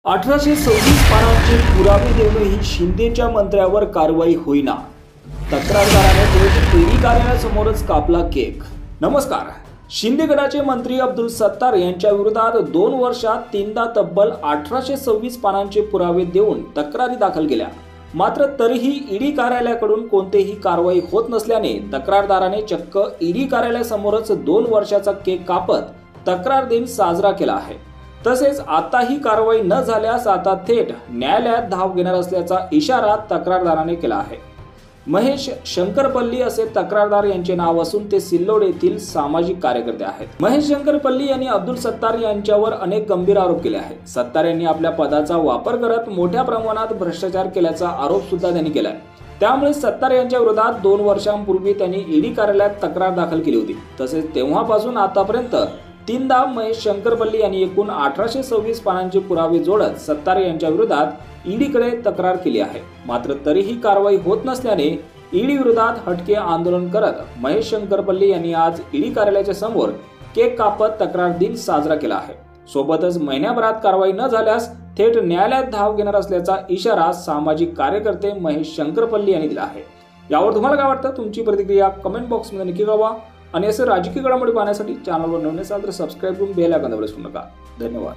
1826 पानांचे पुरावे देऊनही शिंदेच्या मंत्र्यावर कारवाई होईना। तक्रारदाराने थेट ईडी कार्यालयासमोरच कापला केक। नमस्कार। शिंदे गटाचे मंत्री अब्दुल सत्तार यांच्या विरोधात 2 वर्षात 3दा तब्बल 1826 पानांचे पुरावे देऊन तक्रारी दाखल केल्या, मात्र तरीही ईडी कार्यालयाकडून कोणतीही कारवाई होत नसल्याने तक्रारदाराने चक्क ईडी कार्यालयासमोरच 2 वर्षाचा केक कापत तक्रार दिन साजरा केला आहे। तसेच आताही कारवाई न झाल्यास आता थेट न्यायालयात धाव घेणार असल्याचा इशारा तक्रारदाराने केला आहे। महेश शंकरपल्ली असे तक्रारदार यांचे नाव असून ते सिल्लोड येथील सामाजिक कार्यकर्ते आहेत। महेश शंकरपल्ली यांनी अब्दुल सत्तार यांच्यावर अनेक गंभीर आरोप केले आहेत। सत्तार यांनी आपल्या पदाचा वापर करत मोठ्या प्रमाणात भ्रष्टाचार केल्याचा आरोप सुद्धा त्यांनी केलाय। त्यामुळे सत्तार यांच्या विरोधात 2 वर्षांपूर्वी त्यांनी ईडी कार्यालयात तक्रार दाखल केली होती। तसेच तेव्हापासून आतापर्यंत 3दा महेश शंकरपल्ली यांनी एकूण 1826 पानांचे पुरावे जोडत सत्तार यांच्या विरोधात ईडीकडे तक्रार केली आहे। मात्र तरीही कारवाई होत नसल्याने ईडी विरोधात हटके आंदोलन करत महेश शंकरपल्ली यांनी आज ईडी कार्यालयाच्या समोर केक कापत तक्रार दिन साजरा केला आहे। सोबतच महिन्याभरात कारवाई न झाल्यास थेट न्यायालयात धाव घेणार असल्याचा इशारा सामाजिक कार्यकर्ते महेश शंकरपल्ली यांनी दिला आहे। यावर तुम्हाला काय वाटतं? तुमची प्रतिक्रिया कमेंट बॉक्समध्ये नक्की कळवा आणि असे राजकीय घडामोडी पाहण्यासाठी चॅनलवर नवीन असाल तर सबस्क्राइब करून बेल आयकॉन दाबायला विसरू नका। धन्यवाद।